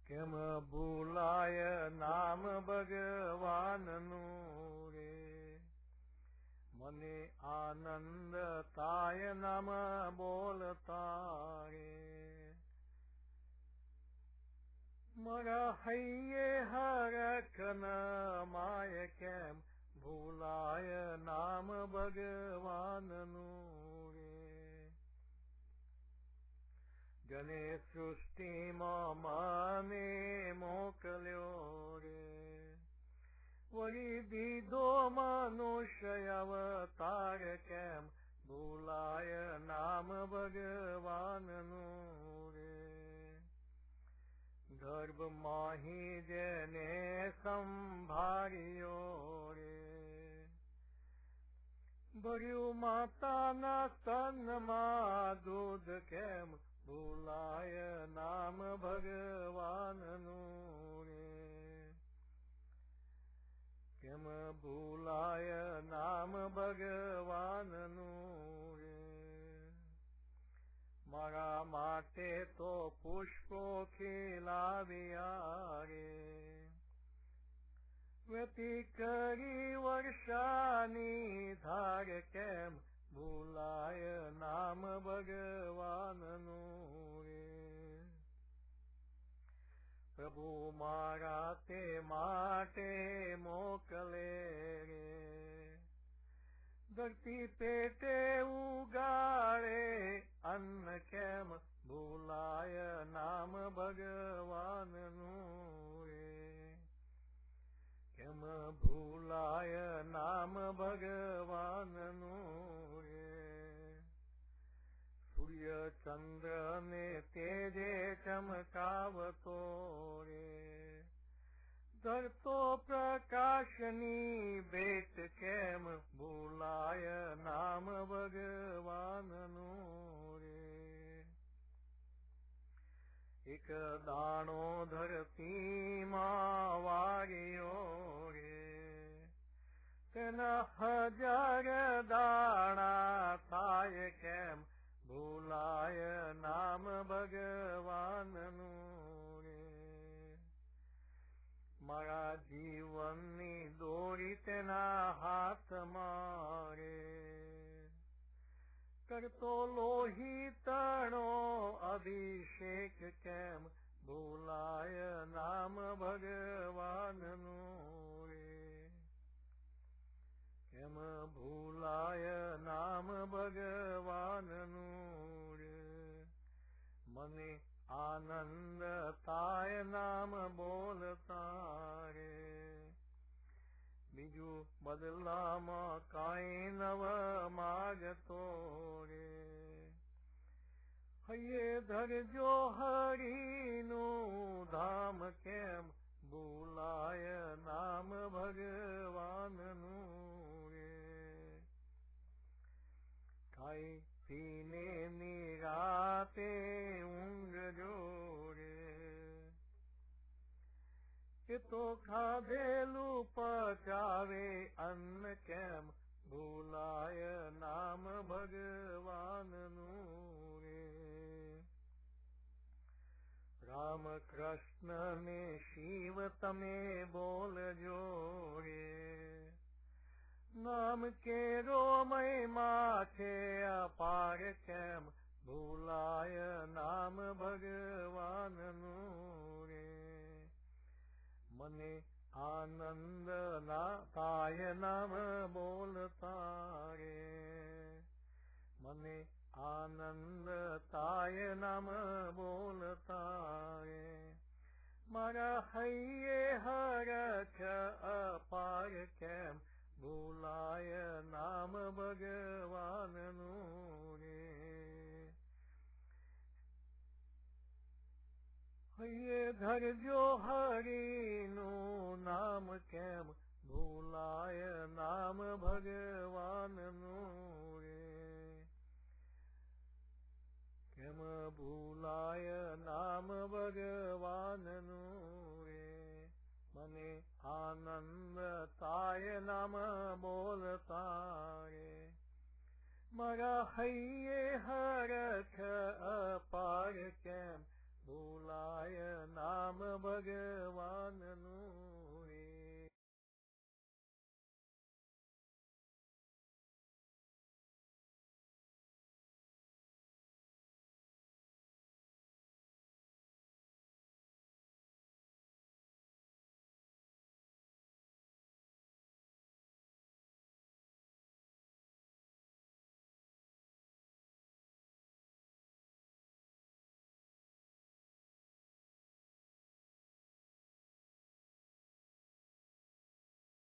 કેમ ભૂલાય નામ ભગવાનનું રે, મને આનંદ થાય નામ બોલતા રે. મારા હૈયે હરખ ન માય કેમ ભૂલાય નામ ભગવાનનું રે. જને સૃષ્ટિમાં મને મોકલ્યો રે, વળી દીધો મનુષ્ય અવતાર કેમ ભૂલાય નામ ભગવાનનું રે. ગર્ભમાહી જેને સંભાળ્યો રે, ભર્યું માતાના સ્તનમાં દૂધ કેમ ભૂલાય નામ ભગવાનનું રે. કેમ ભૂલાય નામ ભગવાનનું રે. મારા માટે તો પુષ્પો ખીલાવ્યા રે, વ્યતી કરી વર્ષાની ધાર કેમ ભૂલાય નામ ભગવાનનું રે. પ્રભુ મારા તે માટે મોકલે રે, ધરતી પેટે ઉગાડે અન્ન કેમ ભૂલાય નામ ભગવાનનું રે. કેમ ભૂલાય નામ ભગવાનનું રે. સૂર્ય ચંદ્ર ને તેજે ચમકાવતો રે, ધરતો પ્રકાશની ભેટ કેમ ભૂલાય નામ ભગવાનનું રે. એક દાણો ધરતીમાં વાર્યો રે, તેના હજાર દાણા થાય કેમ ભૂલાય નામ ભગવાનનું રે. મારા જીવનની દોરી તેના હાથમાં રે, કરતો લોહી તણો અભિષેક કેમ ભૂલાય નામ ભગવાનનું રે. કેમ ભૂલાય નામ ભગવાનનું રે. મને આનંદ થાય નામ બોલતા રે, બીજું બદલામાં કાંઈ નવ માગતો રે. હૈયે ધરજો હરિનું ધામ કેમ ભૂલાય નામ ભગવાનનું રે. ખાઈ પીને નિરાતે ઊંઘજો રે, એ તો ખાધેલું પચાવે અન્ન કેમ ભૂલાય નામ ભગવાનનું રે. રામ કૃષ્ણ ને શિવ તમે બોલજો રે, નામ કેરો મહિમા છે અપાર કેમ ભૂલાય નામ ભગવાનનું રે. મને આનંદ ના થાય નામ બોલતા રે, મને આનંદ થાય નામ બોલતા રે. મારા હૈયે હરખ અપાર કેમ ભૂલાય નામ ભગવાનનું રે. હૈયે ધરજો હરિનું નામ કેમ ભૂલાય નામ ભગવાનનું રે. કેમ ભૂલાય નામ ભગવાનનું રે. મને આનંદ થાય નામ બોલતા રે, મારા હૈયે હરખ અપાર કેમ ભૂલાય નામ નામ ભગવાનનું